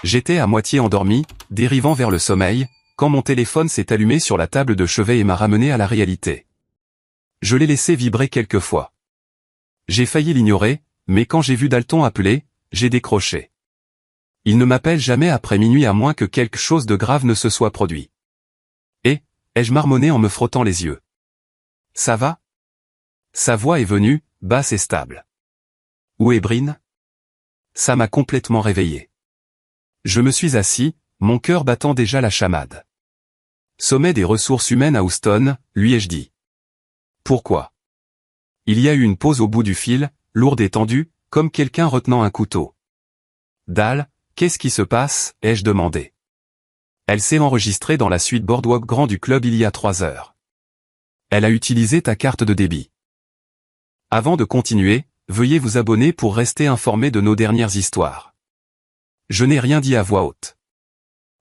J'étais à moitié endormi, dérivant vers le sommeil, quand mon téléphone s'est allumé sur la table de chevet et m'a ramené à la réalité. Je l'ai laissé vibrer quelques fois. J'ai failli l'ignorer, mais quand j'ai vu Dalton appeler, j'ai décroché. Il ne m'appelle jamais après minuit à moins que quelque chose de grave ne se soit produit. Et, ai-je marmonné en me frottant les yeux. Ça va? Sa voix est venue, basse et stable. Où est Bryn? Ça m'a complètement réveillé. Je me suis assis, mon cœur battant déjà la chamade. Sommet des ressources humaines à Houston, lui ai-je dit. Pourquoi? Il y a eu une pause au bout du fil, lourde et tendue, comme quelqu'un retenant un couteau. Dal, qu'est-ce qui se passe? Ai-je demandé. Elle s'est enregistrée dans la suite Boardwalk Grand du club il y a 3 heures. Elle a utilisé ta carte de débit. Avant de continuer, veuillez vous abonner pour rester informé de nos dernières histoires. Je n'ai rien dit à voix haute.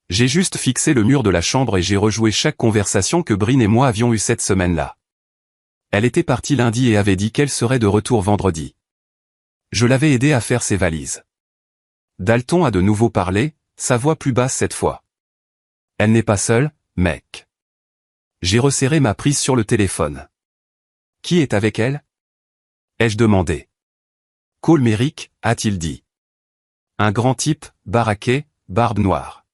J'ai juste fixé le mur de la chambre et j'ai rejoué chaque conversation que Bryn et moi avions eue cette semaine-là. Elle était partie lundi et avait dit qu'elle serait de retour vendredi. Je l'avais aidé à faire ses valises. Dalton a de nouveau parlé, sa voix plus basse cette fois. Elle n'est pas seule, mec. J'ai resserré ma prise sur le téléphone. Qui est avec elle? Ai-je demandé. Cole Merrick, a-t-il dit. Un grand type, baraqué, barbe noire.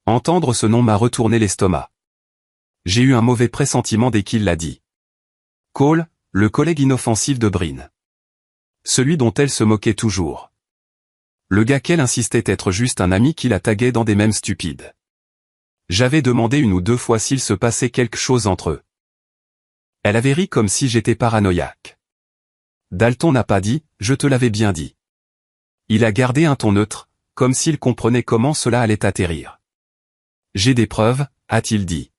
Entendre ce nom m'a retourné l'estomac. J'ai eu un mauvais pressentiment dès qu'il l'a dit. Cole, le collègue inoffensif de Bryn. Celui dont elle se moquait toujours. Le gars qu'elle insistait être juste un ami qui la taguait dans des mèmes stupides. J'avais demandé 1 ou 2 fois s'il se passait quelque chose entre eux. Elle avait ri comme si j'étais paranoïaque. Dalton n'a pas dit, je te l'avais bien dit. Il a gardé un ton neutre, comme s'il comprenait comment cela allait atterrir. J'ai des preuves, a-t-il dit.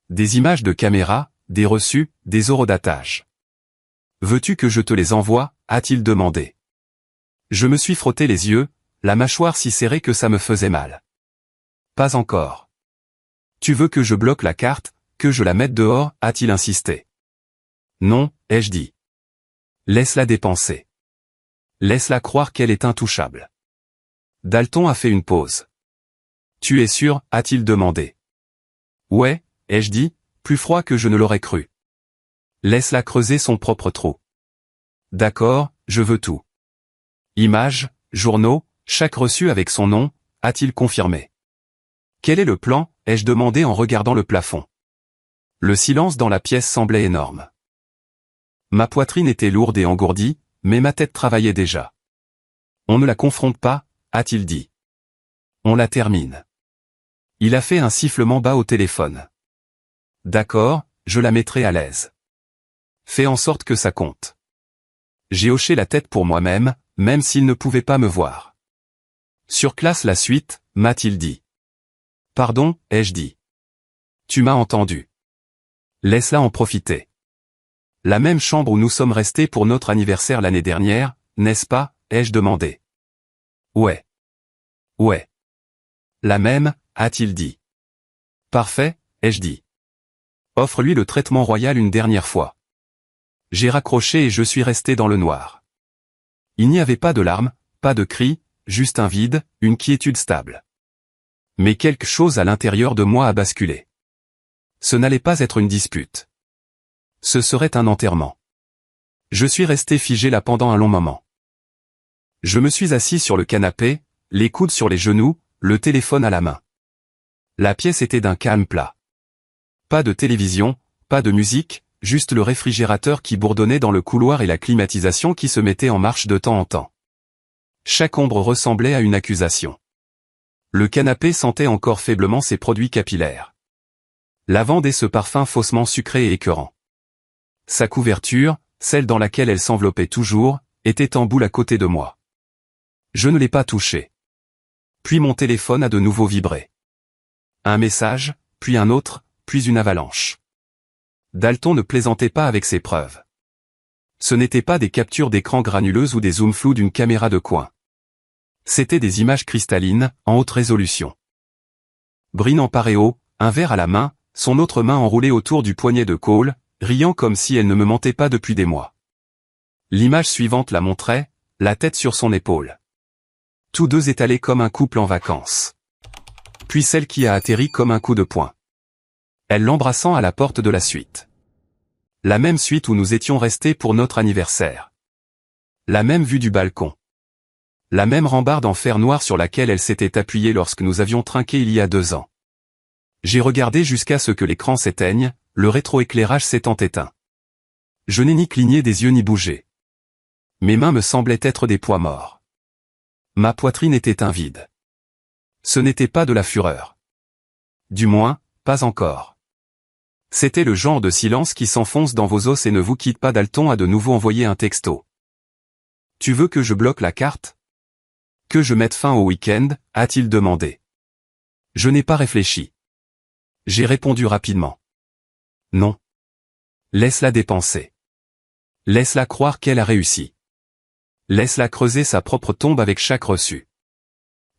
Des images de caméra, des reçus, des horodatage. Veux-tu que je te les envoie, a-t-il demandé. Je me suis frotté les yeux, la mâchoire si serrée que ça me faisait mal. Pas encore. Tu veux que je bloque la carte, que je la mette dehors, a-t-il insisté. Non, ai-je dit. Laisse-la dépenser. Laisse-la croire qu'elle est intouchable. Dalton a fait une pause. Tu es sûr, a-t-il demandé. Ouais, ai-je dit, plus froid que je ne l'aurais cru. Laisse-la creuser son propre trou. D'accord, je veux tout. Images, journaux, chaque reçu avec son nom, a-t-il confirmé. Quel est le plan, ai-je demandé en regardant le plafond. Le silence dans la pièce semblait énorme. Ma poitrine était lourde et engourdie, mais ma tête travaillait déjà. On ne la confronte pas, a-t-il dit. On la termine. Il a fait un sifflement bas au téléphone. D'accord, je la mettrai à l'aise. Fais en sorte que ça compte. J'ai hoché la tête pour moi-même, même s'il ne pouvait pas me voir. Surclasse la suite, m'a-t-il dit. Pardon, ai-je dit. Tu m'as entendu. Laisse-la en profiter. La même chambre où nous sommes restés pour notre anniversaire l'année dernière, n'est-ce pas, ai-je demandé. Ouais. Ouais. La même, a-t-il dit. Parfait, ai-je dit. Offre-lui le traitement royal une dernière fois. J'ai raccroché et je suis resté dans le noir. Il n'y avait pas de larmes, pas de cris, juste un vide, une quiétude stable. Mais quelque chose à l'intérieur de moi a basculé. Ce n'allait pas être une dispute. Ce serait un enterrement. Je suis resté figé là pendant un long moment. Je me suis assis sur le canapé, les coudes sur les genoux, le téléphone à la main. La pièce était d'un calme plat. Pas de télévision, pas de musique, juste le réfrigérateur qui bourdonnait dans le couloir et la climatisation qui se mettait en marche de temps en temps. Chaque ombre ressemblait à une accusation. Le canapé sentait encore faiblement ses produits capillaires. Lavande et ce parfum faussement sucré et écœurant. Sa couverture, celle dans laquelle elle s'enveloppait toujours, était en boule à côté de moi. Je ne l'ai pas touchée. Puis mon téléphone a de nouveau vibré. Un message, puis un autre, puis une avalanche. Dalton ne plaisantait pas avec ses preuves. Ce n'étaient pas des captures d'écran granuleuses ou des zooms flous d'une caméra de coin. C'étaient des images cristallines, en haute résolution. Bryn en paréo, un verre à la main, son autre main enroulée autour du poignet de Cole, riant comme si elle ne me mentait pas depuis des mois. L'image suivante la montrait, la tête sur son épaule. Tous deux étalés comme un couple en vacances. Puis celle qui a atterri comme un coup de poing. Elle l'embrassant à la porte de la suite. La même suite où nous étions restés pour notre anniversaire. La même vue du balcon. La même rambarde en fer noir sur laquelle elle s'était appuyée lorsque nous avions trinqué il y a 2 ans. J'ai regardé jusqu'à ce que l'écran s'éteigne, le rétroéclairage s'étant éteint. Je n'ai ni cligné des yeux ni bougé. Mes mains me semblaient être des poids morts. Ma poitrine était un vide. Ce n'était pas de la fureur. Du moins, pas encore. C'était le genre de silence qui s'enfonce dans vos os et ne vous quitte pas. Dalton a de nouveau envoyé un texto. « Tu veux que je bloque la carte ? Que je mette fin au week-end » a-t-il demandé. Je n'ai pas réfléchi. J'ai répondu rapidement. Non. Laisse-la dépenser. Laisse-la croire qu'elle a réussi. Laisse-la creuser sa propre tombe avec chaque reçu.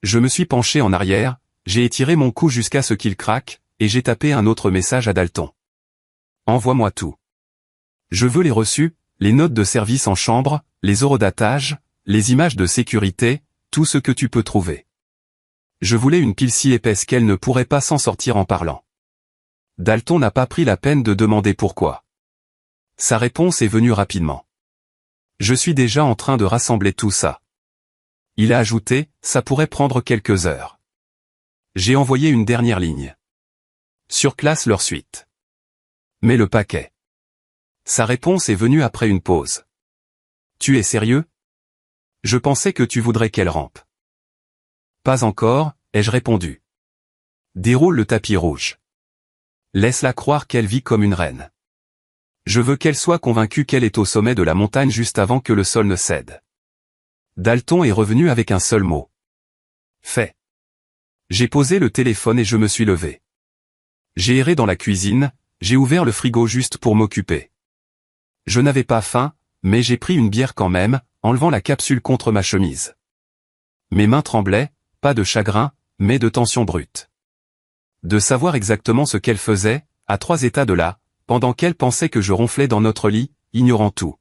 Je me suis penché en arrière, j'ai étiré mon cou jusqu'à ce qu'il craque, et j'ai tapé un autre message à Dalton. Envoie-moi tout. Je veux les reçus, les notes de service en chambre, les horodatage, les images de sécurité, tout ce que tu peux trouver. Je voulais une pile si épaisse qu'elle ne pourrait pas s'en sortir en parlant. Dalton n'a pas pris la peine de demander pourquoi. Sa réponse est venue rapidement. Je suis déjà en train de rassembler tout ça. Il a ajouté, ça pourrait prendre quelques heures. J'ai envoyé une dernière ligne. Surclasse leur suite. Mais le paquet. Sa réponse est venue après une pause. Tu es sérieux ? Je pensais que tu voudrais qu'elle rampe. Pas encore, ai-je répondu. Déroule le tapis rouge. Laisse-la croire qu'elle vit comme une reine. Je veux qu'elle soit convaincue qu'elle est au sommet de la montagne juste avant que le sol ne cède. Dalton est revenu avec un seul mot. Fait. J'ai posé le téléphone et je me suis levé. J'ai erré dans la cuisine, j'ai ouvert le frigo juste pour m'occuper. Je n'avais pas faim, mais j'ai pris une bière quand même, enlevant la capsule contre ma chemise. Mes mains tremblaient, pas de chagrin, mais de tension brute. De savoir exactement ce qu'elle faisait, à 3 états de là, pendant qu'elle pensait que je ronflais dans notre lit, ignorant tout.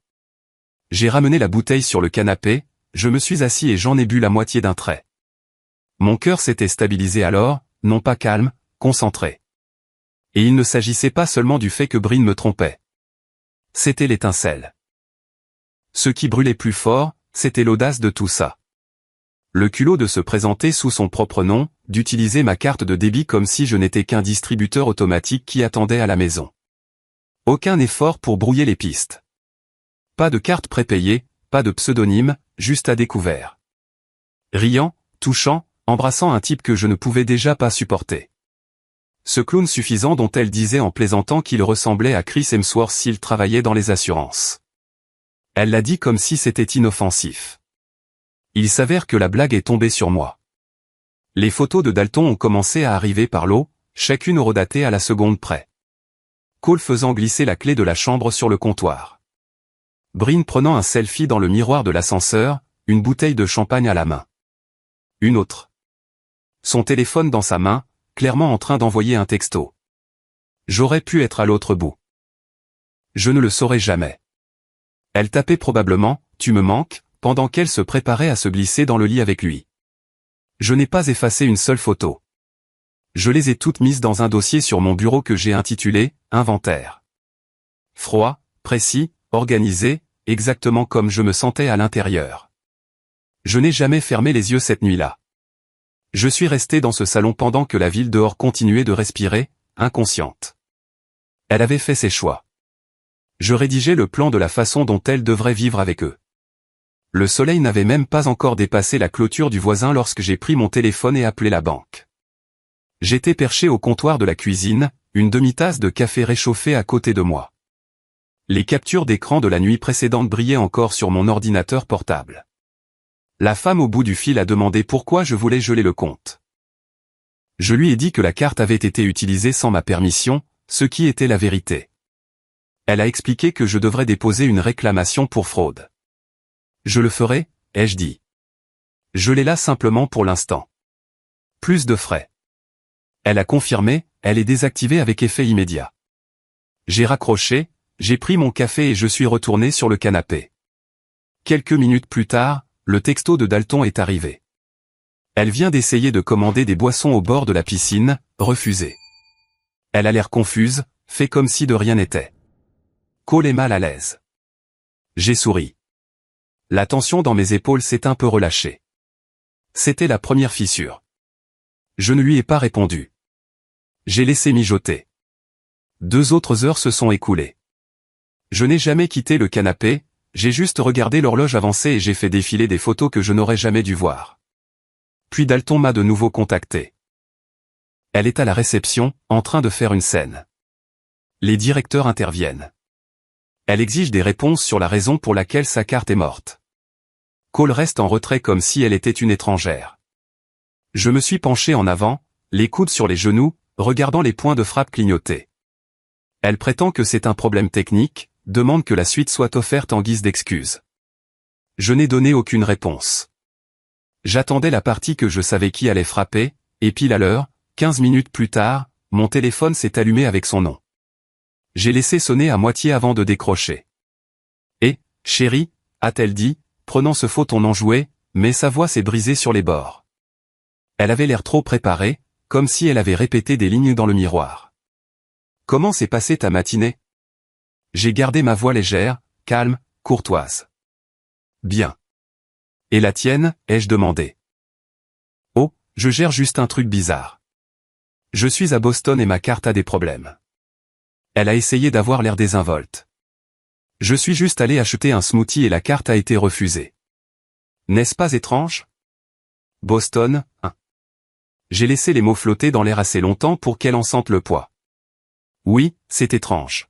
J'ai ramené la bouteille sur le canapé, je me suis assis et j'en ai bu la moitié d'un trait. Mon cœur s'était stabilisé alors, non pas calme, concentré. Et il ne s'agissait pas seulement du fait que Bryn me trompait. C'était l'étincelle. Ce qui brûlait plus fort, c'était l'audace de tout ça. Le culot de se présenter sous son propre nom, d'utiliser ma carte de débit comme si je n'étais qu'un distributeur automatique qui attendait à la maison. Aucun effort pour brouiller les pistes. Pas de carte prépayée, pas de pseudonyme, juste à découvert. Riant, touchant, embrassant un type que je ne pouvais déjà pas supporter. Ce clown suffisant dont elle disait en plaisantant qu'il ressemblait à Chris Hemsworth s'il travaillait dans les assurances. Elle l'a dit comme si c'était inoffensif. Il s'avère que la blague est tombée sur moi. Les photos de Dalton ont commencé à arriver par lot, chacune horodatée à la seconde près. Cole faisant glisser la clé de la chambre sur le comptoir. Bryn prenant un selfie dans le miroir de l'ascenseur, une bouteille de champagne à la main. Une autre. Son téléphone dans sa main, clairement en train d'envoyer un texto. J'aurais pu être à l'autre bout. Je ne le saurais jamais. Elle tapait probablement « Tu me manques » pendant qu'elle se préparait à se glisser dans le lit avec lui. Je n'ai pas effacé une seule photo. Je les ai toutes mises dans un dossier sur mon bureau que j'ai intitulé « Inventaire ». Froid, précis, organisé, exactement comme je me sentais à l'intérieur. Je n'ai jamais fermé les yeux cette nuit-là. Je suis resté dans ce salon pendant que la ville dehors continuait de respirer, inconsciente. Elle avait fait ses choix. Je rédigeais le plan de la façon dont elle devrait vivre avec eux. Le soleil n'avait même pas encore dépassé la clôture du voisin lorsque j'ai pris mon téléphone et appelé la banque. J'étais perché au comptoir de la cuisine, une demi-tasse de café réchauffé à côté de moi. Les captures d'écran de la nuit précédente brillaient encore sur mon ordinateur portable. La femme au bout du fil a demandé pourquoi je voulais geler le compte. Je lui ai dit que la carte avait été utilisée sans ma permission, ce qui était la vérité. Elle a expliqué que je devrais déposer une réclamation pour fraude. Je le ferai, ai-je dit. Je l'ai là simplement pour l'instant. Plus de frais. Elle a confirmé, elle est désactivée avec effet immédiat. J'ai raccroché, j'ai pris mon café et je suis retourné sur le canapé. Quelques minutes plus tard, le texto de Dalton est arrivé. Elle vient d'essayer de commander des boissons au bord de la piscine, refusé. Elle a l'air confuse, fait comme si de rien n'était. Cole est mal à l'aise. J'ai souri. La tension dans mes épaules s'est un peu relâchée. C'était la première fissure. Je ne lui ai pas répondu. J'ai laissé mijoter. 2 autres heures se sont écoulées. Je n'ai jamais quitté le canapé, j'ai juste regardé l'horloge avancer et j'ai fait défiler des photos que je n'aurais jamais dû voir. Puis Dalton m'a de nouveau contacté. Elle est à la réception, en train de faire une scène. Les directeurs interviennent. Elle exige des réponses sur la raison pour laquelle sa carte est morte. Cole reste en retrait comme si elle était une étrangère. Je me suis penché en avant, les coudes sur les genoux, regardant les points de frappe clignoter. Elle prétend que c'est un problème technique, demande que la suite soit offerte en guise d'excuse. Je n'ai donné aucune réponse. J'attendais la partie que je savais qui allait frapper, et pile à l'heure, 15 minutes plus tard, mon téléphone s'est allumé avec son nom. J'ai laissé sonner à moitié avant de décrocher. « Eh, chérie » a-t-elle dit, prenant ce faux ton enjoué, mais sa voix s'est brisée sur les bords. Elle avait l'air trop préparée, comme si elle avait répété des lignes dans le miroir. « Comment s'est passée ta matinée ?» J'ai gardé ma voix légère, calme, courtoise. « Bien. »« Et la tienne ?» ai-je demandé. « Oh, je gère juste un truc bizarre. Je suis à Boston et ma carte a des problèmes. » Elle a essayé d'avoir l'air désinvolte. « Je suis juste allé acheter un smoothie et la carte a été refusée. » N'est-ce pas étrange ? Boston, hein. J'ai laissé les mots flotter dans l'air assez longtemps pour qu'elle en sente le poids. Oui, c'est étrange.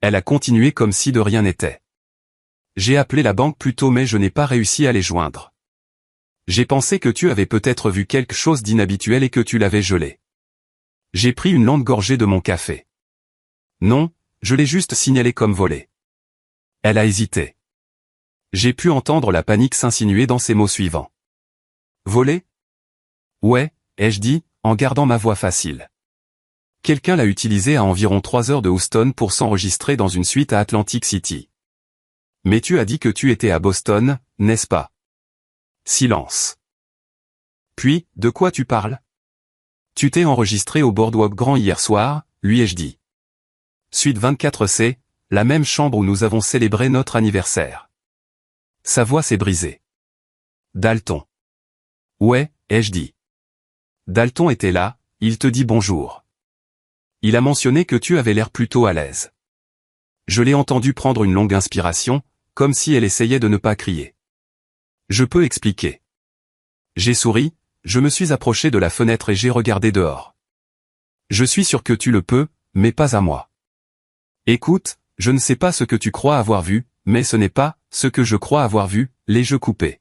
Elle a continué comme si de rien n'était. J'ai appelé la banque plus tôt mais je n'ai pas réussi à les joindre. J'ai pensé que tu avais peut-être vu quelque chose d'inhabituel et que tu l'avais gelé. J'ai pris une lente gorgée de mon café. Non, je l'ai juste signalé comme volé. Elle a hésité. J'ai pu entendre la panique s'insinuer dans ses mots suivants. Volé ? Ouais, ai-je dit, en gardant ma voix facile. Quelqu'un l'a utilisé à environ 3 heures de Houston pour s'enregistrer dans une suite à Atlantic City. Mais tu as dit que tu étais à Boston, n'est-ce pas ? Silence. Puis, de quoi tu parles ? Tu t'es enregistré au Boardwalk Grand hier soir, lui ai-je dit. Suite 24C, la même chambre où nous avons célébré notre anniversaire. Sa voix s'est brisée. Dalton. Ouais, ai-je dit. Dalton était là, il te dit bonjour. Il a mentionné que tu avais l'air plutôt à l'aise. Je l'ai entendu prendre une longue inspiration, comme si elle essayait de ne pas crier. Je peux expliquer. J'ai souri, je me suis approché de la fenêtre et j'ai regardé dehors. Je suis sûr que tu le peux, mais pas à moi. Écoute, je ne sais pas ce que tu crois avoir vu, mais ce n'est pas ce que je crois avoir vu, les jeux coupés.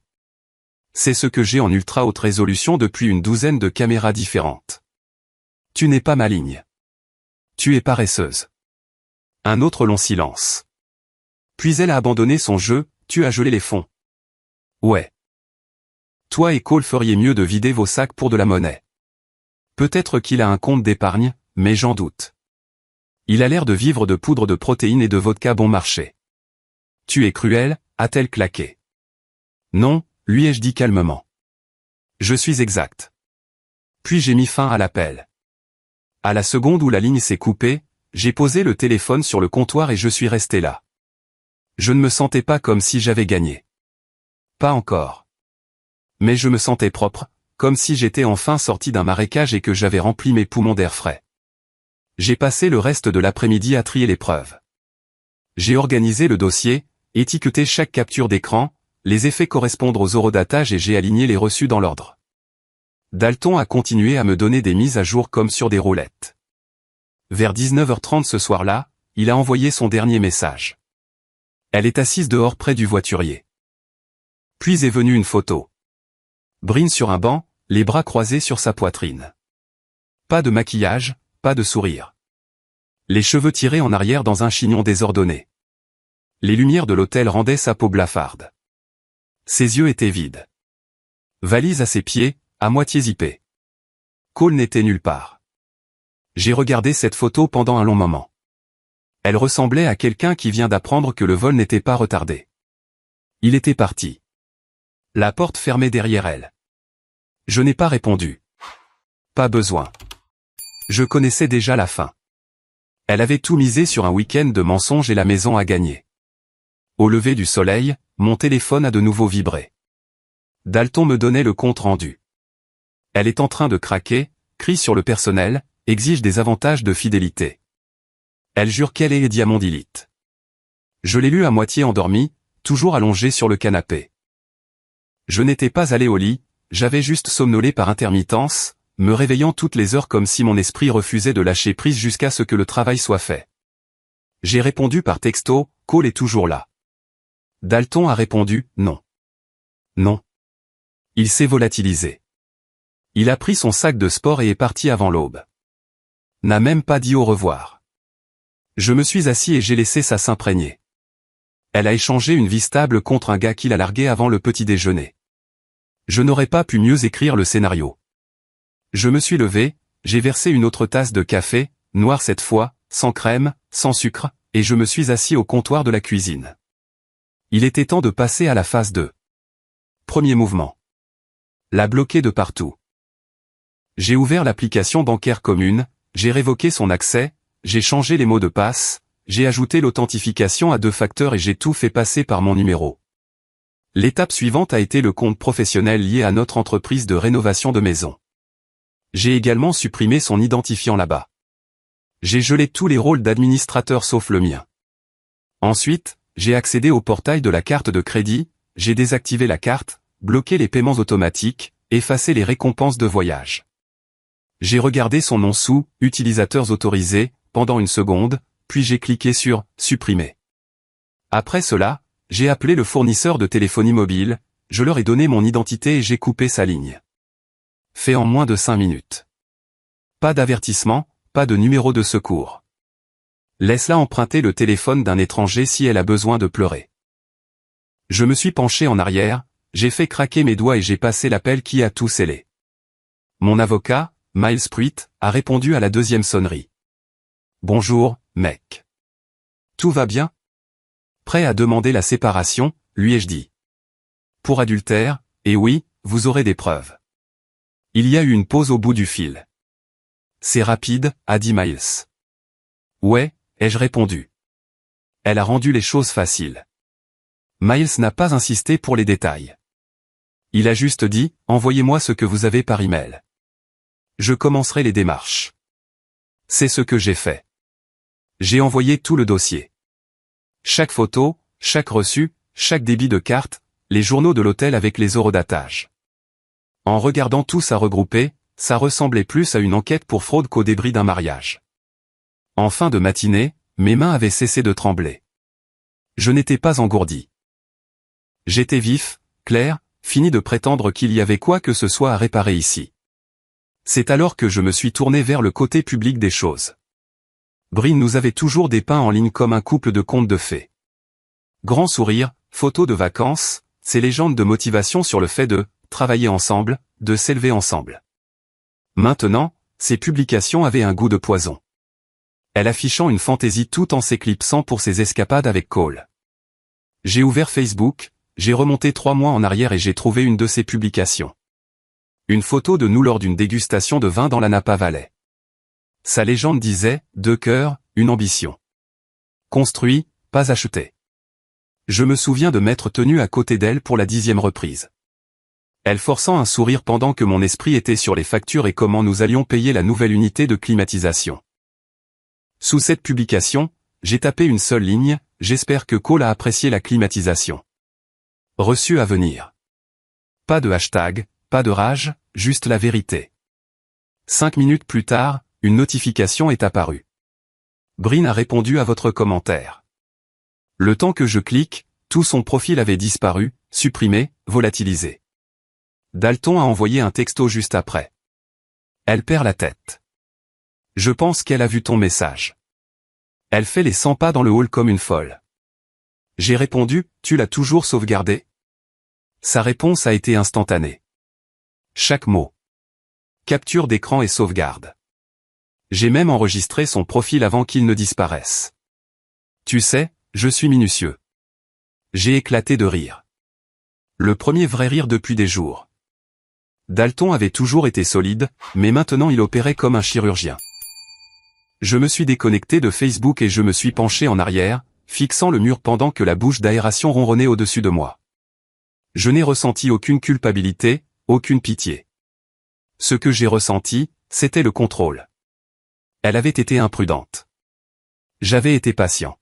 C'est ce que j'ai en ultra haute résolution depuis une douzaine de caméras différentes. Tu n'es pas maligne. Tu es paresseuse. Un autre long silence. Puis elle a abandonné son jeu, tu as gelé les fonds. Ouais. Toi et Cole feriez mieux de vider vos sacs pour de la monnaie. Peut-être qu'il a un compte d'épargne, mais j'en doute. Il a l'air de vivre de poudre de protéines et de vodka bon marché. Tu es cruel, a-t-elle claqué. Non, lui ai-je dit calmement. Je suis exact. Puis j'ai mis fin à l'appel. À la seconde où la ligne s'est coupée, j'ai posé le téléphone sur le comptoir et je suis resté là. Je ne me sentais pas comme si j'avais gagné. Pas encore. Mais je me sentais propre, comme si j'étais enfin sorti d'un marécage et que j'avais rempli mes poumons d'air frais. J'ai passé le reste de l'après-midi à trier les preuves. J'ai organisé le dossier, étiqueté chaque capture d'écran, les effets correspondent aux horodatage et j'ai aligné les reçus dans l'ordre. Dalton a continué à me donner des mises à jour comme sur des roulettes. Vers 19h30 ce soir-là, il a envoyé son dernier message. Elle est assise dehors près du voiturier. Puis est venue une photo. Brine sur un banc, les bras croisés sur sa poitrine. Pas de maquillage, pas de sourire. Les cheveux tirés en arrière dans un chignon désordonné. Les lumières de l'hôtel rendaient sa peau blafarde. Ses yeux étaient vides. Valise à ses pieds, à moitié zippée. Cole n'était nulle part. J'ai regardé cette photo pendant un long moment. Elle ressemblait à quelqu'un qui vient d'apprendre que le vol n'était pas retardé. Il était parti. La porte fermée derrière elle. Je n'ai pas répondu. Pas besoin. Je connaissais déjà la fin. Elle avait tout misé sur un week-end de mensonges et la maison à gagner. Au lever du soleil, mon téléphone a de nouveau vibré. Dalton me donnait le compte rendu. Elle est en train de craquer, crie sur le personnel, exige des avantages de fidélité. Elle jure qu'elle est diamondilite. Je l'ai lu à moitié endormi, toujours allongé sur le canapé. Je n'étais pas allé au lit, j'avais juste somnolé par intermittence, me réveillant toutes les heures comme si mon esprit refusait de lâcher prise jusqu'à ce que le travail soit fait. J'ai répondu par texto, Cole est toujours là. Dalton a répondu, non. Non. Il s'est volatilisé. Il a pris son sac de sport et est parti avant l'aube. N'a même pas dit au revoir. Je me suis assis et j'ai laissé ça s'imprégner. Elle a échangé une vie stable contre un gars qui l'a largué avant le petit déjeuner. Je n'aurais pas pu mieux écrire le scénario. Je me suis levé, j'ai versé une autre tasse de café, noir cette fois, sans crème, sans sucre, et je me suis assis au comptoir de la cuisine. Il était temps de passer à la phase 2. Premier mouvement. La bloquer de partout. J'ai ouvert l'application bancaire commune, j'ai révoqué son accès, j'ai changé les mots de passe, j'ai ajouté l'authentification à 2 facteurs et j'ai tout fait passer par mon numéro. L'étape suivante a été le compte professionnel lié à notre entreprise de rénovation de maison. J'ai également supprimé son identifiant là-bas. J'ai gelé tous les rôles d'administrateur sauf le mien. Ensuite, j'ai accédé au portail de la carte de crédit, j'ai désactivé la carte, bloqué les paiements automatiques, effacé les récompenses de voyage. J'ai regardé son nom sous « Utilisateurs autorisés » pendant une seconde, puis j'ai cliqué sur « Supprimer ». Après cela, j'ai appelé le fournisseur de téléphonie mobile, je leur ai donné mon identité et j'ai coupé sa ligne. Fait en moins de 5 minutes. Pas d'avertissement, pas de numéro de secours. Laisse-la emprunter le téléphone d'un étranger si elle a besoin de pleurer. Je me suis penché en arrière, j'ai fait craquer mes doigts et j'ai passé l'appel qui a tout scellé. Mon avocat, Miles Pruitt, a répondu à la 2e sonnerie. Bonjour, mec. Tout va bien? Prêt à demander la séparation, lui ai-je dit. Pour adultère, et oui, vous aurez des preuves. Il y a eu une pause au bout du fil. C'est rapide, a dit Miles. Ouais, ai-je répondu. Elle a rendu les choses faciles. Miles n'a pas insisté pour les détails. Il a juste dit, envoyez-moi ce que vous avez par email. Je commencerai les démarches. C'est ce que j'ai fait. J'ai envoyé tout le dossier. Chaque photo, chaque reçu, chaque débit de carte, les journaux de l'hôtel avec les horodatage. En regardant tout ça regroupé, ça ressemblait plus à une enquête pour fraude qu'au débris d'un mariage. En fin de matinée, mes mains avaient cessé de trembler. Je n'étais pas engourdi. J'étais vif, clair, fini de prétendre qu'il y avait quoi que ce soit à réparer ici. C'est alors que je me suis tourné vers le côté public des choses. Brin nous avait toujours dépeint en ligne comme un couple de contes de fées. Grand sourire, photos de vacances, ces légendes de motivation sur le fait de travailler ensemble, de s'élever ensemble. Maintenant, ces publications avaient un goût de poison. Elle affichant une fantaisie tout en s'éclipsant pour ses escapades avec Cole. J'ai ouvert Facebook, j'ai remonté 3 mois en arrière et j'ai trouvé une de ses publications. Une photo de nous lors d'une dégustation de vin dans la Napa Valley. Sa légende disait, 2 cœurs, une ambition. Construit, pas acheté. Je me souviens de m'être tenu à côté d'elle pour la 10e reprise. Elle forçant un sourire pendant que mon esprit était sur les factures et comment nous allions payer la nouvelle unité de climatisation. Sous cette publication, j'ai tapé une seule ligne, j'espère que Cole a apprécié la climatisation. Reçu à venir. Pas de hashtag, pas de rage, juste la vérité. 5 minutes plus tard, une notification est apparue. Brin a répondu à votre commentaire. Le temps que je clique, tout son profil avait disparu, supprimé, volatilisé. Dalton a envoyé un texto juste après. Elle perd la tête. Je pense qu'elle a vu ton message. Elle fait les 100 pas dans le hall comme une folle. J'ai répondu, tu l'as toujours sauvegardé? Sa réponse a été instantanée. Chaque mot. Capture d'écran et sauvegarde. J'ai même enregistré son profil avant qu'il ne disparaisse. Tu sais, je suis minutieux. J'ai éclaté de rire. Le premier vrai rire depuis des jours. Dalton avait toujours été solide, mais maintenant il opérait comme un chirurgien. Je me suis déconnecté de Facebook et je me suis penché en arrière, fixant le mur pendant que la bouche d'aération ronronnait au-dessus de moi. Je n'ai ressenti aucune culpabilité, aucune pitié. Ce que j'ai ressenti, c'était le contrôle. Elle avait été imprudente. J'avais été patient.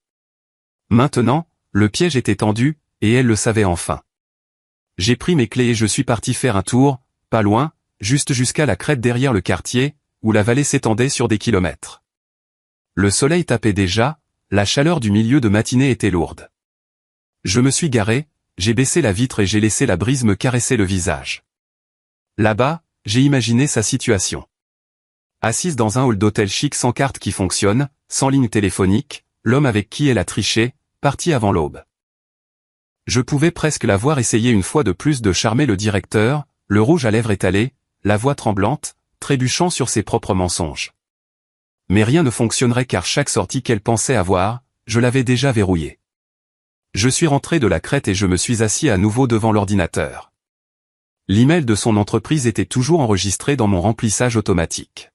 Maintenant, le piège était tendu, et elle le savait enfin. J'ai pris mes clés et je suis parti faire un tour, pas loin, juste jusqu'à la crête derrière le quartier, où la vallée s'étendait sur des kilomètres. Le soleil tapait déjà, la chaleur du milieu de matinée était lourde. Je me suis garé, j'ai baissé la vitre et j'ai laissé la brise me caresser le visage. Là-bas, j'ai imaginé sa situation. Assise dans un hall d'hôtel chic sans carte qui fonctionne, sans ligne téléphonique, l'homme avec qui elle a triché, parti avant l'aube. Je pouvais presque la voir essayer une fois de plus de charmer le directeur, le rouge à lèvres étalé, la voix tremblante, trébuchant sur ses propres mensonges. Mais rien ne fonctionnerait car chaque sortie qu'elle pensait avoir, je l'avais déjà verrouillée. Je suis rentré de la crête et je me suis assis à nouveau devant l'ordinateur. L'email de son entreprise était toujours enregistré dans mon remplissage automatique.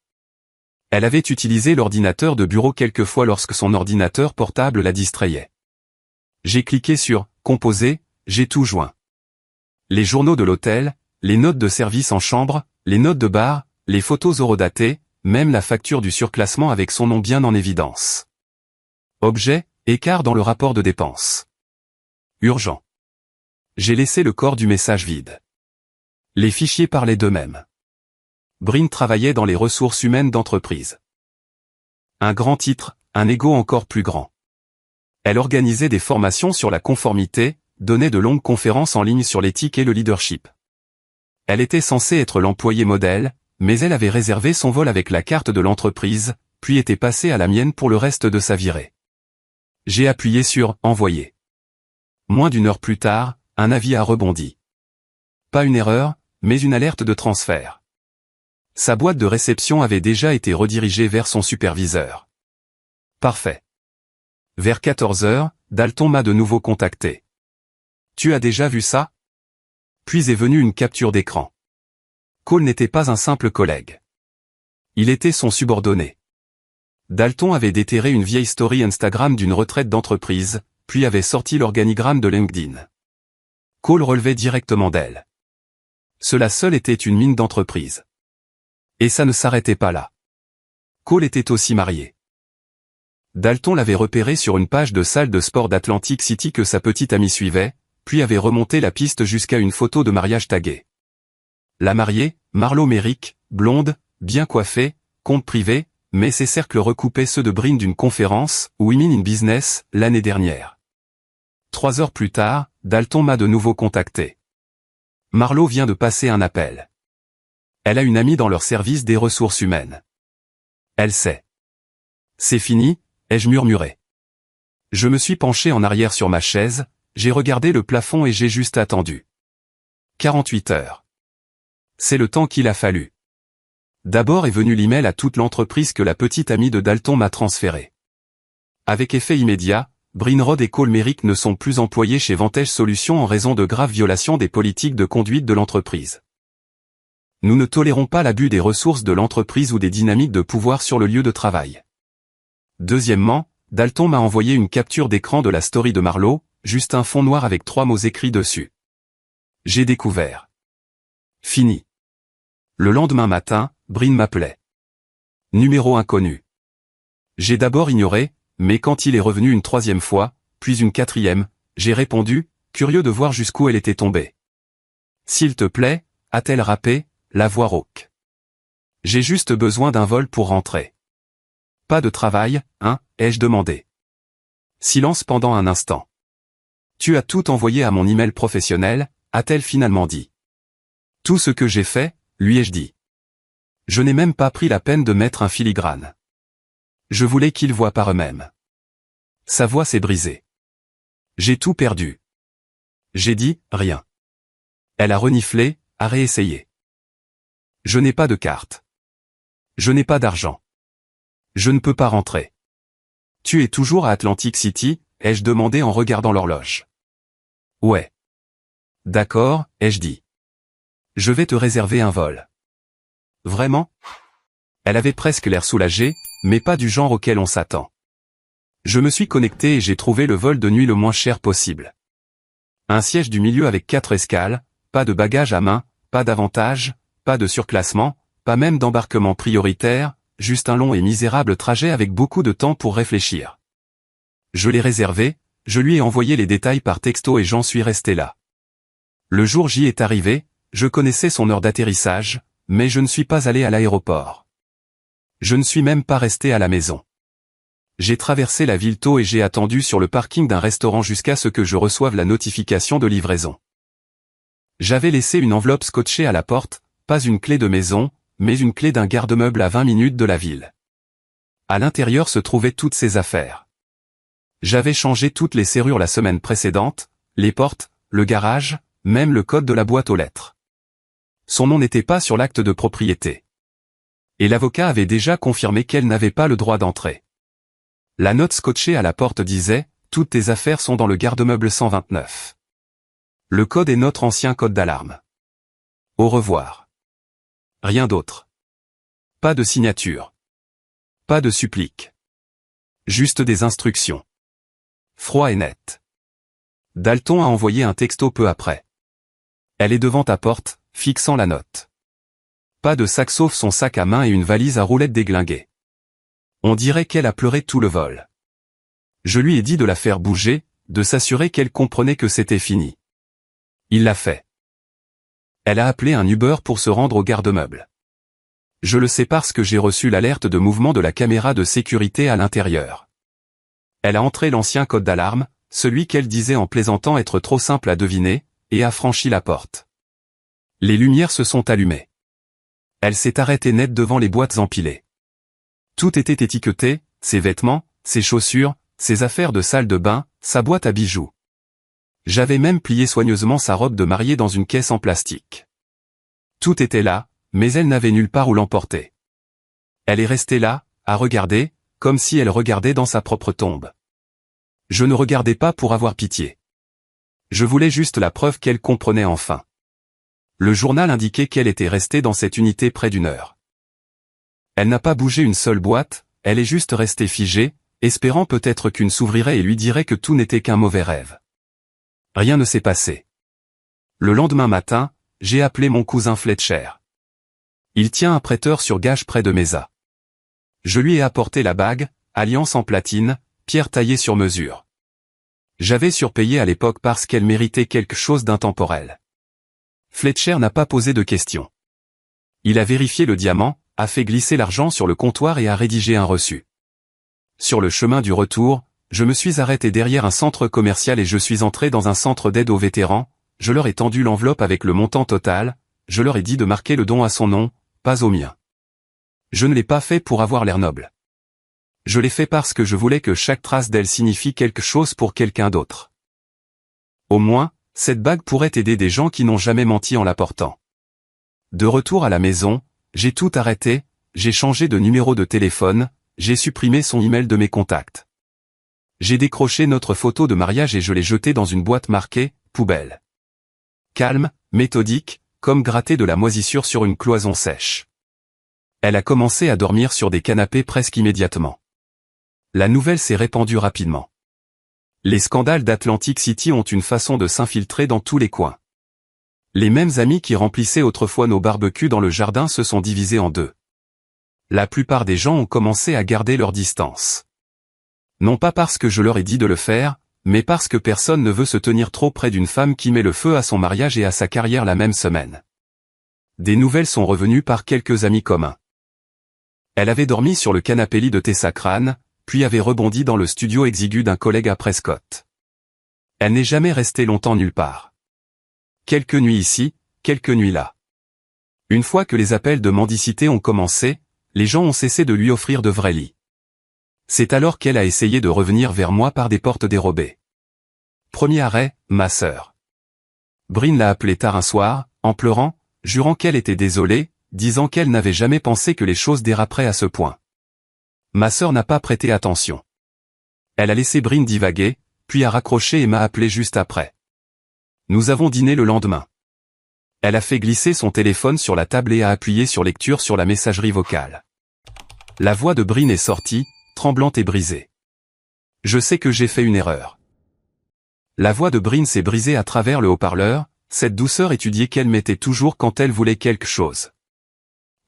Elle avait utilisé l'ordinateur de bureau quelques fois lorsque son ordinateur portable la distrayait. J'ai cliqué sur « Composer », j'ai tout joint. Les journaux de l'hôtel, les notes de service en chambre, les notes de bar, les photos horodatées, même la facture du surclassement avec son nom bien en évidence. Objet, écart dans le rapport de dépenses. Urgent. J'ai laissé le corps du message vide. Les fichiers parlaient d'eux-mêmes. Brin travaillait dans les ressources humaines d'entreprise. Un grand titre, un ego encore plus grand. Elle organisait des formations sur la conformité, donnait de longues conférences en ligne sur l'éthique et le leadership. Elle était censée être l'employée modèle, mais elle avait réservé son vol avec la carte de l'entreprise, puis était passée à la mienne pour le reste de sa virée. J'ai appuyé sur « Envoyer ». Moins d'une heure plus tard, un avis a rebondi. Pas une erreur, mais une alerte de transfert. Sa boîte de réception avait déjà été redirigée vers son superviseur. Parfait. Vers 14 heures, Dalton m'a de nouveau contacté. « Tu as déjà vu ça ?» Puis est venue une capture d'écran. Cole n'était pas un simple collègue. Il était son subordonné. Dalton avait déterré une vieille story Instagram d'une retraite d'entreprise, puis avait sorti l'organigramme de LinkedIn. Cole relevait directement d'elle. Cela seul était une mine d'entreprise. Et ça ne s'arrêtait pas là. Cole était aussi marié. Dalton l'avait repéré sur une page de salle de sport d'Atlantic City que sa petite amie suivait, puis avait remonté la piste jusqu'à une photo de mariage taguée. La mariée, Marlo Merrick, blonde, bien coiffée, compte privé, mais ses cercles recoupaient ceux de Brin d'une conférence, Women in Business, l'année dernière. 3 heures plus tard, Dalton m'a de nouveau contacté. Marlo vient de passer un appel. Elle a une amie dans leur service des ressources humaines. Elle sait. C'est fini, ai-je murmuré. Je me suis penché en arrière sur ma chaise, j'ai regardé le plafond et j'ai juste attendu. 48 heures. C'est le temps qu'il a fallu. D'abord est venu l'email à toute l'entreprise que la petite amie de Dalton m'a transféré. Avec effet immédiat, Brin Rod et Cole Merrick ne sont plus employés chez Vantage Solutions en raison de graves violations des politiques de conduite de l'entreprise. Nous ne tolérons pas l'abus des ressources de l'entreprise ou des dynamiques de pouvoir sur le lieu de travail. Deuxièmement, Dalton m'a envoyé une capture d'écran de la story de Marlo, juste un fond noir avec 3 mots écrits dessus. J'ai découvert. Fini. Le lendemain matin, Brin m'appelait. Numéro inconnu. J'ai d'abord ignoré, mais quand il est revenu une 3e fois, puis une 4e, j'ai répondu, curieux de voir jusqu'où elle était tombée. S'il te plaît, a-t-elle rappé, la voix rauque. J'ai juste besoin d'un vol pour rentrer. Pas de travail, hein, ai-je demandé. Silence pendant un instant. Tu as tout envoyé à mon email professionnel, a-t-elle finalement dit. Tout ce que j'ai fait, lui ai-je dit. Je n'ai même pas pris la peine de mettre un filigrane. Je voulais qu'ils voient par eux-mêmes. Sa voix s'est brisée. J'ai tout perdu. J'ai dit, rien. Elle a reniflé, a réessayé. Je n'ai pas de carte. Je n'ai pas d'argent. Je ne peux pas rentrer. Tu es toujours à Atlantic City, ai-je demandé en regardant l'horloge. Ouais. D'accord, ai-je dit. Je vais te réserver un vol. Vraiment? Elle avait presque l'air soulagée, mais pas du genre auquel on s'attend. Je me suis connecté et j'ai trouvé le vol de nuit le moins cher possible. Un siège du milieu avec 4 escales, pas de bagages à main, pas d'avantage, pas de surclassement, pas même d'embarquement prioritaire, juste un long et misérable trajet avec beaucoup de temps pour réfléchir. Je l'ai réservé, je lui ai envoyé les détails par texto et j'en suis resté là. Le jour J est arrivé, je connaissais son heure d'atterrissage, mais je ne suis pas allé à l'aéroport. Je ne suis même pas resté à la maison. J'ai traversé la ville tôt et j'ai attendu sur le parking d'un restaurant jusqu'à ce que je reçoive la notification de livraison. J'avais laissé une enveloppe scotchée à la porte, pas une clé de maison, mais une clé d'un garde-meuble à 20 minutes de la ville. À l'intérieur se trouvaient toutes ses affaires. J'avais changé toutes les serrures la semaine précédente, les portes, le garage, même le code de la boîte aux lettres. Son nom n'était pas sur l'acte de propriété. Et l'avocat avait déjà confirmé qu'elle n'avait pas le droit d'entrer. La note scotchée à la porte disait « Toutes tes affaires sont dans le garde-meuble 129. » Le code est notre ancien code d'alarme. Au revoir. Rien d'autre. Pas de signature. Pas de supplique. Juste des instructions. Froid et net. Dalton a envoyé un texto peu après. Elle est devant ta porte, fixant la note. Pas de sac sauf son sac à main et une valise à roulettes déglinguée. On dirait qu'elle a pleuré tout le vol. Je lui ai dit de la faire bouger, de s'assurer qu'elle comprenait que c'était fini. Il l'a fait. Elle a appelé un Uber pour se rendre au garde-meuble. Je le sais parce que j'ai reçu l'alerte de mouvement de la caméra de sécurité à l'intérieur. Elle a entré l'ancien code d'alarme, celui qu'elle disait en plaisantant être trop simple à deviner, et a franchi la porte. Les lumières se sont allumées. Elle s'est arrêtée net devant les boîtes empilées. Tout était étiqueté, ses vêtements, ses chaussures, ses affaires de salle de bain, sa boîte à bijoux. J'avais même plié soigneusement sa robe de mariée dans une caisse en plastique. Tout était là, mais elle n'avait nulle part où l'emporter. Elle est restée là, à regarder, comme si elle regardait dans sa propre tombe. Je ne regardais pas pour avoir pitié. Je voulais juste la preuve qu'elle comprenait enfin. Le journal indiquait qu'elle était restée dans cette unité près d'1 heure. Elle n'a pas bougé une seule boîte, elle est juste restée figée, espérant peut-être qu'une s'ouvrirait et lui dirait que tout n'était qu'un mauvais rêve. Rien ne s'est passé. Le lendemain matin, j'ai appelé mon cousin Fletcher. Il tient un prêteur sur gage près de Mesa. Je lui ai apporté la bague, alliance en platine, pierre taillée sur mesure. J'avais surpayé à l'époque parce qu'elle méritait quelque chose d'intemporel. Fletcher n'a pas posé de questions. Il a vérifié le diamant, a fait glisser l'argent sur le comptoir et a rédigé un reçu. Sur le chemin du retour, je me suis arrêté derrière un centre commercial et je suis entré dans un centre d'aide aux vétérans, je leur ai tendu l'enveloppe avec le montant total, je leur ai dit de marquer le don à son nom, pas au mien. Je ne l'ai pas fait pour avoir l'air noble. Je l'ai fait parce que je voulais que chaque trace d'elle signifie quelque chose pour quelqu'un d'autre. Au moins, cette bague pourrait aider des gens qui n'ont jamais menti en la portant. De retour à la maison, j'ai tout arrêté, j'ai changé de numéro de téléphone, j'ai supprimé son email de mes contacts. J'ai décroché notre photo de mariage et je l'ai jetée dans une boîte marquée « Poubelle ». Calme, méthodique, comme gratter de la moisissure sur une cloison sèche. Elle a commencé à dormir sur des canapés presque immédiatement. La nouvelle s'est répandue rapidement. Les scandales d'Atlantic City ont une façon de s'infiltrer dans tous les coins. Les mêmes amis qui remplissaient autrefois nos barbecues dans le jardin se sont divisés en deux. La plupart des gens ont commencé à garder leur distance. Non pas parce que je leur ai dit de le faire, mais parce que personne ne veut se tenir trop près d'une femme qui met le feu à son mariage et à sa carrière la même semaine. Des nouvelles sont revenues par quelques amis communs. Elle avait dormi sur le canapé-lit de Tessa Crane, puis avait rebondi dans le studio exigu d'un collègue à Prescott. Elle n'est jamais restée longtemps nulle part. Quelques nuits ici, quelques nuits là. Une fois que les appels de mendicité ont commencé, les gens ont cessé de lui offrir de vrais lits. C'est alors qu'elle a essayé de revenir vers moi par des portes dérobées. Premier arrêt, ma sœur. Bryn l'a appelée tard un soir, en pleurant, jurant qu'elle était désolée, disant qu'elle n'avait jamais pensé que les choses déraperaient à ce point. Ma sœur n'a pas prêté attention. Elle a laissé Bryn divaguer, puis a raccroché et m'a appelé juste après. Nous avons dîné le lendemain. Elle a fait glisser son téléphone sur la table et a appuyé sur lecture sur la messagerie vocale. La voix de Brin est sortie, tremblante et brisée. Je sais que j'ai fait une erreur. La voix de Brin s'est brisée à travers le haut-parleur, cette douceur étudiée qu'elle mettait toujours quand elle voulait quelque chose.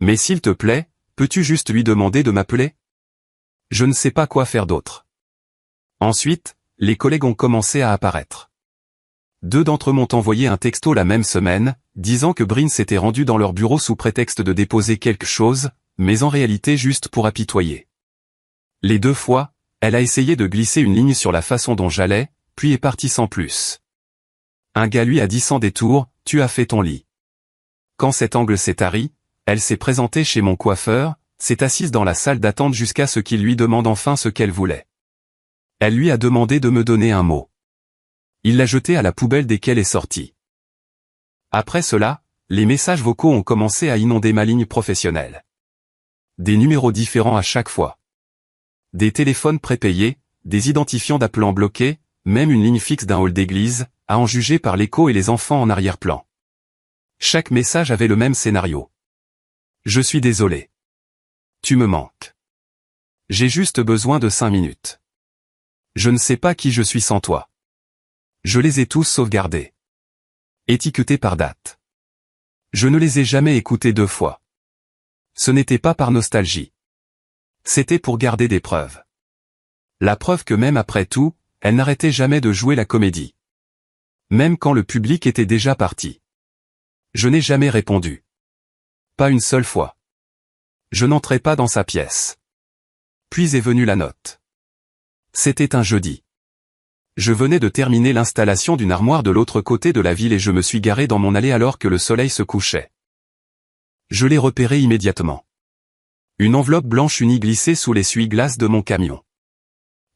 Mais s'il te plaît, peux-tu juste lui demander de m'appeler? Je ne sais pas quoi faire d'autre. Ensuite, les collègues ont commencé à apparaître. 2 d'entre eux m'ont envoyé un texto la même semaine, disant que Brin s'était rendu dans leur bureau sous prétexte de déposer quelque chose, mais en réalité juste pour apitoyer. Les 2 fois, elle a essayé de glisser une ligne sur la façon dont j'allais, puis est partie sans plus. Un gars lui a dit sans détour, « Tu as fait ton lit ». Quand cet angle s'est tari, elle s'est présentée chez mon coiffeur, s'est assise dans la salle d'attente jusqu'à ce qu'il lui demande enfin ce qu'elle voulait. Elle lui a demandé de me donner un mot. Il l'a jeté à la poubelle dès qu'elle est sortie. Après cela, les messages vocaux ont commencé à inonder ma ligne professionnelle. Des numéros différents à chaque fois. Des téléphones prépayés, des identifiants d'appelants bloqués, même une ligne fixe d'un hall d'église, à en juger par l'écho et les enfants en arrière-plan. Chaque message avait le même scénario. Je suis désolé. Tu me manques. J'ai juste besoin de 5 minutes. Je ne sais pas qui je suis sans toi. Je les ai tous sauvegardés. Étiquetés par date. Je ne les ai jamais écoutés 2 fois. Ce n'était pas par nostalgie. C'était pour garder des preuves. La preuve que même après tout, elle n'arrêtait jamais de jouer la comédie. Même quand le public était déjà parti. Je n'ai jamais répondu. Pas une seule fois. Je n'entrais pas dans sa pièce. Puis est venue la note. C'était un jeudi. Je venais de terminer l'installation d'une armoire de l'autre côté de la ville et je me suis garé dans mon allée alors que le soleil se couchait. Je l'ai repéré immédiatement. Une enveloppe blanche unie glissée sous l'essuie-glace de mon camion.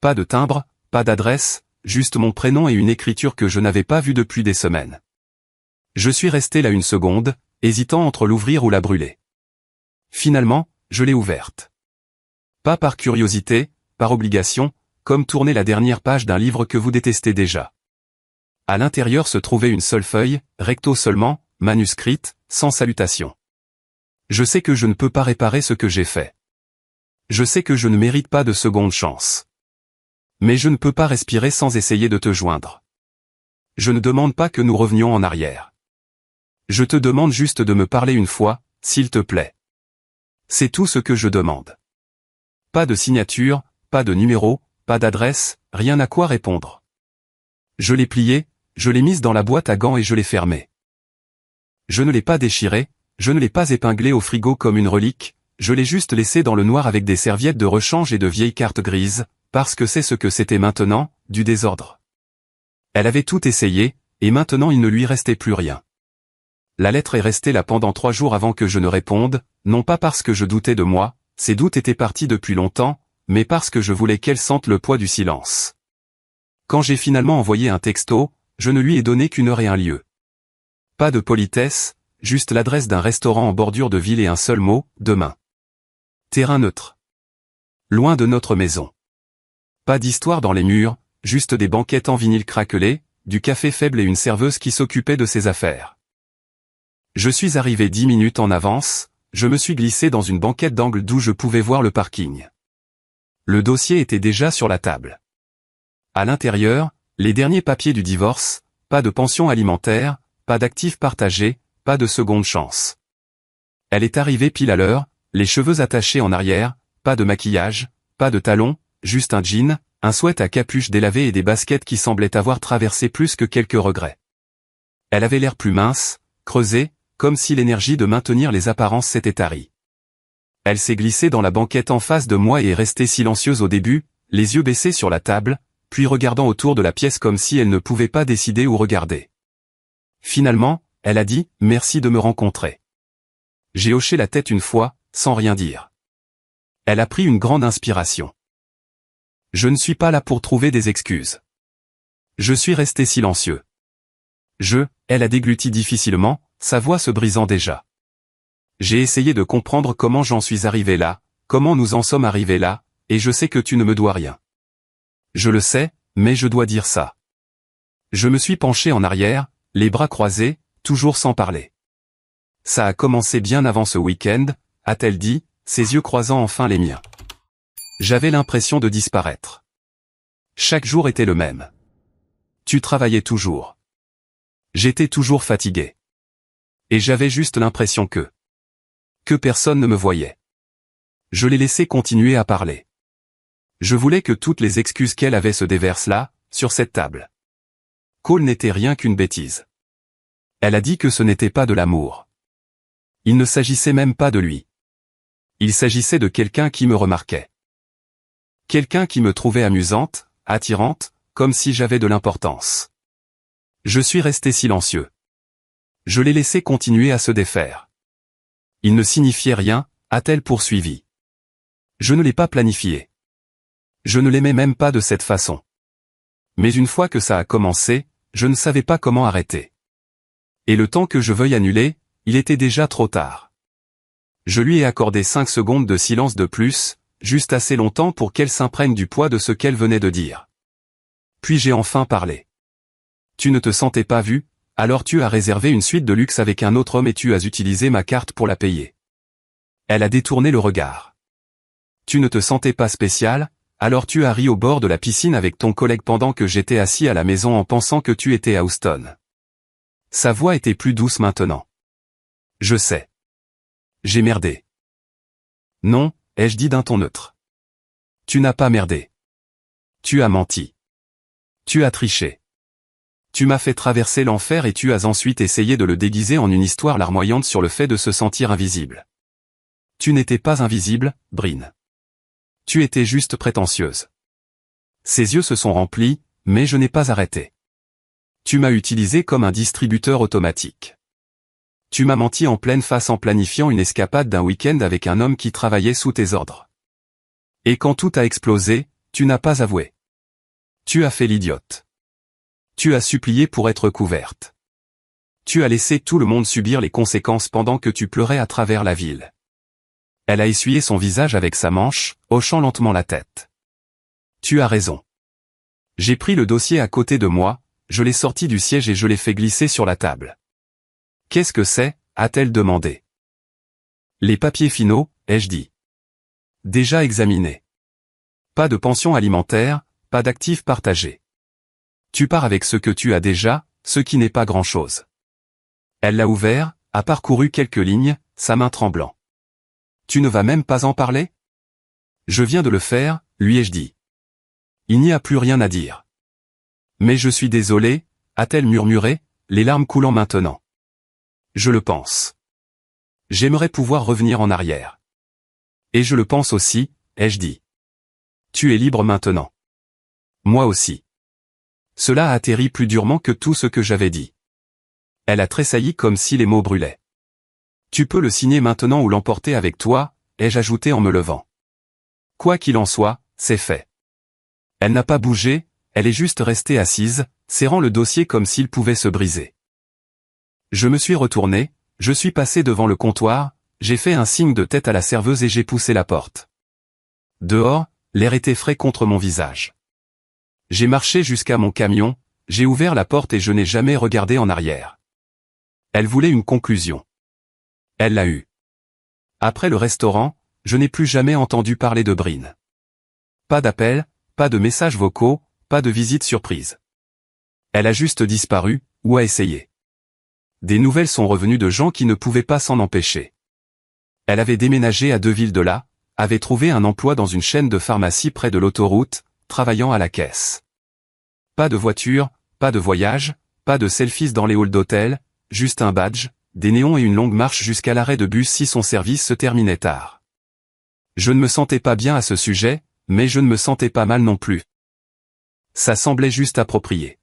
Pas de timbre, pas d'adresse, juste mon prénom et une écriture que je n'avais pas vue depuis des semaines. Je suis resté là une seconde, hésitant entre l'ouvrir ou la brûler. Finalement, je l'ai ouverte. Pas par curiosité, par obligation, comme tourner la dernière page d'un livre que vous détestez déjà. À l'intérieur se trouvait une seule feuille, recto seulement, manuscrite, sans salutation. Je sais que je ne peux pas réparer ce que j'ai fait. Je sais que je ne mérite pas de seconde chance. Mais je ne peux pas respirer sans essayer de te joindre. Je ne demande pas que nous revenions en arrière. Je te demande juste de me parler une fois, s'il te plaît. C'est tout ce que je demande. Pas de signature, pas de numéro, pas d'adresse, rien à quoi répondre. Je l'ai plié, je l'ai mise dans la boîte à gants et je l'ai fermée. Je ne l'ai pas déchirée, je ne l'ai pas épinglée au frigo comme une relique, je l'ai juste laissée dans le noir avec des serviettes de rechange et de vieilles cartes grises, parce que c'est ce que c'était maintenant, du désordre. Elle avait tout essayé, et maintenant il ne lui restait plus rien. La lettre est restée là pendant 3 jours avant que je ne réponde, non pas parce que je doutais de moi, ces doutes étaient partis depuis longtemps, mais parce que je voulais qu'elle sente le poids du silence. Quand j'ai finalement envoyé un texto, je ne lui ai donné qu'1 heure et un lieu. Pas de politesse, juste l'adresse d'un restaurant en bordure de ville et un seul mot, demain. Terrain neutre. Loin de notre maison. Pas d'histoire dans les murs, juste des banquettes en vinyle craquelé, du café faible et une serveuse qui s'occupait de ses affaires. Je suis arrivé 10 minutes en avance, je me suis glissé dans une banquette d'angle d'où je pouvais voir le parking. Le dossier était déjà sur la table. À l'intérieur, les derniers papiers du divorce, pas de pension alimentaire, pas d'actifs partagés, pas de seconde chance. Elle est arrivée pile à l'heure, les cheveux attachés en arrière, pas de maquillage, pas de talons, juste un jean, un sweat à capuche délavé et des baskets qui semblaient avoir traversé plus que quelques regrets. Elle avait l'air plus mince, creusée, comme si l'énergie de maintenir les apparences s'était tarie. Elle s'est glissée dans la banquette en face de moi et est restée silencieuse au début, les yeux baissés sur la table, puis regardant autour de la pièce comme si elle ne pouvait pas décider où regarder. Finalement, elle a dit « Merci de me rencontrer ». J'ai hoché la tête une fois, sans rien dire. Elle a pris une grande inspiration. Je ne suis pas là pour trouver des excuses. Je suis resté silencieux. Elle a dégluti difficilement, sa voix se brisant déjà. J'ai essayé de comprendre comment j'en suis arrivé là, comment nous en sommes arrivés là, et je sais que tu ne me dois rien. Je le sais, mais je dois dire ça. Je me suis penché en arrière, les bras croisés, toujours sans parler. Ça a commencé bien avant ce week-end, a-t-elle dit, ses yeux croisant enfin les miens. J'avais l'impression de disparaître. Chaque jour était le même. Tu travaillais toujours. J'étais toujours fatigué. Et j'avais juste l'impression que personne ne me voyait. Je l'ai laissé continuer à parler. Je voulais que toutes les excuses qu'elle avait se déversent là, sur cette table. Cole n'était rien qu'une bêtise. Elle a dit que ce n'était pas de l'amour. Il ne s'agissait même pas de lui. Il s'agissait de quelqu'un qui me remarquait. Quelqu'un qui me trouvait amusante, attirante, comme si j'avais de l'importance. Je suis resté silencieux. Je l'ai laissé continuer à se défaire. Il ne signifiait rien, a-t-elle poursuivi. Je ne l'ai pas planifié. Je ne l'aimais même pas de cette façon. Mais une fois que ça a commencé, je ne savais pas comment arrêter. Et le temps que je veuille annuler, il était déjà trop tard. Je lui ai accordé 5 secondes de silence de plus, juste assez longtemps pour qu'elle s'imprègne du poids de ce qu'elle venait de dire. Puis j'ai enfin parlé. Tu ne te sentais pas vu, alors tu as réservé une suite de luxe avec un autre homme et tu as utilisé ma carte pour la payer. Elle a détourné le regard. Tu ne te sentais pas spécial, alors tu as ri au bord de la piscine avec ton collègue pendant que j'étais assis à la maison en pensant que tu étais à Houston. Sa voix était plus douce maintenant. Je sais. J'ai merdé. Non, ai-je dit d'un ton neutre. Tu n'as pas merdé. Tu as menti. Tu as triché. Tu m'as fait traverser l'enfer et tu as ensuite essayé de le déguiser en une histoire larmoyante sur le fait de se sentir invisible. Tu n'étais pas invisible, Bryn. Tu étais juste prétentieuse. Ses yeux se sont remplis, mais je n'ai pas arrêté. Tu m'as utilisé comme un distributeur automatique. Tu m'as menti en pleine face en planifiant une escapade d'un week-end avec un homme qui travaillait sous tes ordres. Et quand tout a explosé, tu n'as pas avoué. Tu as fait l'idiote. Tu as supplié pour être couverte. Tu as laissé tout le monde subir les conséquences pendant que tu pleurais à travers la ville. Elle a essuyé son visage avec sa manche, hochant lentement la tête. Tu as raison. J'ai pris le dossier à côté de moi, je l'ai sorti du siège et je l'ai fait glisser sur la table. Qu'est-ce que c'est, a-t-elle demandé. Les papiers finaux, ai-je dit. Déjà examinés. Pas de pension alimentaire, pas d'actifs partagés. Tu pars avec ce que tu as déjà, ce qui n'est pas grand-chose. Elle l'a ouvert, a parcouru quelques lignes, sa main tremblant. Tu ne vas même pas en parler? Je viens de le faire, lui ai-je dit. Il n'y a plus rien à dire. Mais je suis désolé, a-t-elle murmuré, les larmes coulant maintenant. Je le pense. J'aimerais pouvoir revenir en arrière. Et je le pense aussi, ai-je dit. Tu es libre maintenant. Moi aussi. Cela a atterri plus durement que tout ce que j'avais dit. Elle a tressailli comme si les mots brûlaient. Tu peux le signer maintenant ou l'emporter avec toi, ai-je ajouté en me levant. Quoi qu'il en soit, c'est fait. Elle n'a pas bougé, elle est juste restée assise, serrant le dossier comme s'il pouvait se briser. Je me suis retourné, je suis passé devant le comptoir, j'ai fait un signe de tête à la serveuse et j'ai poussé la porte. Dehors, l'air était frais contre mon visage. J'ai marché jusqu'à mon camion, j'ai ouvert la porte et je n'ai jamais regardé en arrière. Elle voulait une conclusion. Elle l'a eue. Après le restaurant, je n'ai plus jamais entendu parler de Bryn. Pas d'appel, pas de messages vocaux, pas de visite surprise. Elle a juste disparu, ou a essayé. Des nouvelles sont revenues de gens qui ne pouvaient pas s'en empêcher. Elle avait déménagé à 2 villes de là, avait trouvé un emploi dans une chaîne de pharmacie près de l'autoroute, travaillant à la caisse. Pas de voiture, pas de voyage, pas de selfies dans les halls d'hôtel, juste un badge, des néons et une longue marche jusqu'à l'arrêt de bus si son service se terminait tard. Je ne me sentais pas bien à ce sujet, mais je ne me sentais pas mal non plus. Ça semblait juste approprié.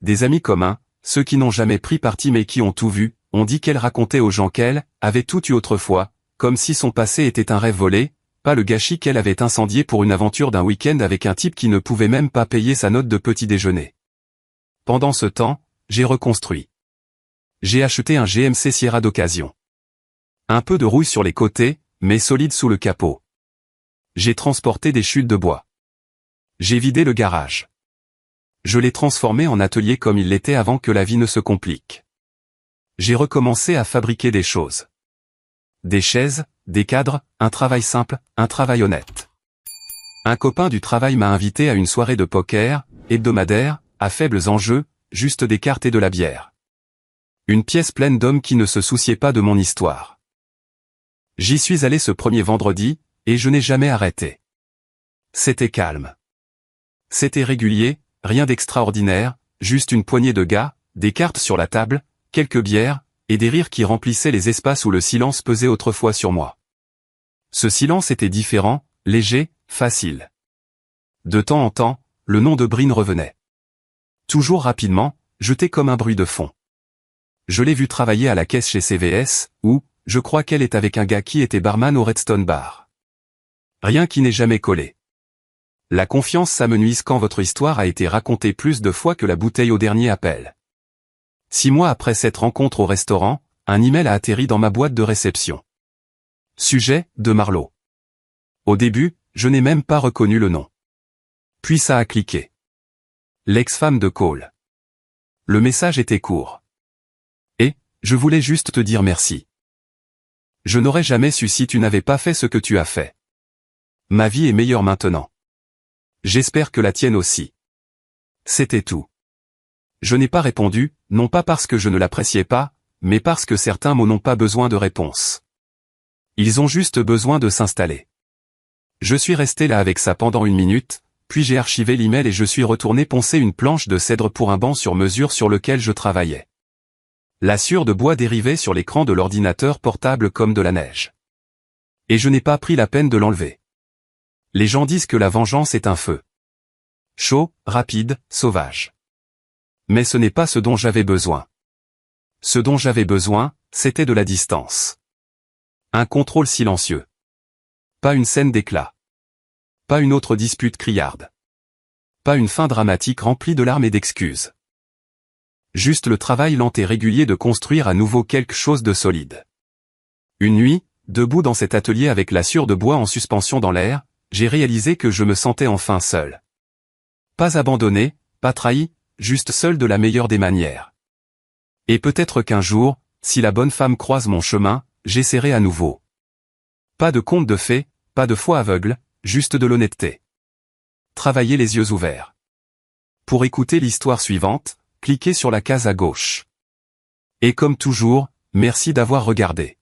Des amis communs, ceux qui n'ont jamais pris parti mais qui ont tout vu, ont dit qu'elle racontait aux gens qu'elle avait tout eu autrefois, comme si son passé était un rêve volé, pas le gâchis qu'elle avait incendié pour une aventure d'un week-end avec un type qui ne pouvait même pas payer sa note de petit déjeuner. Pendant ce temps, j'ai reconstruit. J'ai acheté un GMC Sierra d'occasion. Un peu de rouille sur les côtés, mais solide sous le capot. J'ai transporté des chutes de bois. J'ai vidé le garage. Je l'ai transformé en atelier comme il l'était avant que la vie ne se complique. J'ai recommencé à fabriquer des choses. Des chaises, des cadres, un travail simple, un travail honnête. Un copain du travail m'a invité à une soirée de poker, hebdomadaire, à faibles enjeux, juste des cartes et de la bière. Une pièce pleine d'hommes qui ne se souciaient pas de mon histoire. J'y suis allé ce premier vendredi, et je n'ai jamais arrêté. C'était calme. C'était régulier, rien d'extraordinaire, juste une poignée de gars, des cartes sur la table, quelques bières, et des rires qui remplissaient les espaces où le silence pesait autrefois sur moi. Ce silence était différent, léger, facile. De temps en temps, le nom de Brine revenait. Toujours rapidement, jeté comme un bruit de fond. Je l'ai vu travailler à la caisse chez CVS, ou, je crois qu'elle est avec un gars qui était barman au Redstone Bar. Rien qui n'est jamais collé. La confiance s'amenuise quand votre histoire a été racontée plus de fois que la bouteille au dernier appel. 6 mois après cette rencontre au restaurant, un email a atterri dans ma boîte de réception. Sujet, de Marlowe. Au début, je n'ai même pas reconnu le nom. Puis ça a cliqué. L'ex-femme de Cole. Le message était court. Et, je voulais juste te dire merci. Je n'aurais jamais su si tu n'avais pas fait ce que tu as fait. Ma vie est meilleure maintenant. J'espère que la tienne aussi. C'était tout. Je n'ai pas répondu, non pas parce que je ne l'appréciais pas, mais parce que certains mots n'ont pas besoin de réponse. Ils ont juste besoin de s'installer. Je suis resté là avec ça pendant 1 minute, puis j'ai archivé l'email et je suis retourné poncer une planche de cèdre pour un banc sur mesure sur lequel je travaillais. La sueur de bois dérivait sur l'écran de l'ordinateur portable comme de la neige. Et je n'ai pas pris la peine de l'enlever. Les gens disent que la vengeance est un feu. Chaud, rapide, sauvage. Mais ce n'est pas ce dont j'avais besoin. Ce dont j'avais besoin, c'était de la distance. Un contrôle silencieux. Pas une scène d'éclat. Pas une autre dispute criarde. Pas une fin dramatique remplie de larmes et d'excuses. Juste le travail lent et régulier de construire à nouveau quelque chose de solide. Une nuit, debout dans cet atelier avec la sueur de bois en suspension dans l'air, j'ai réalisé que je me sentais enfin seul. Pas abandonné, pas trahi, juste seul de la meilleure des manières. Et peut-être qu'un jour, si la bonne femme croise mon chemin, j'essaierai à nouveau. Pas de conte de fées, pas de foi aveugle, juste de l'honnêteté. Travaillez les yeux ouverts. Pour écouter l'histoire suivante, cliquez sur la case à gauche. Et comme toujours, merci d'avoir regardé.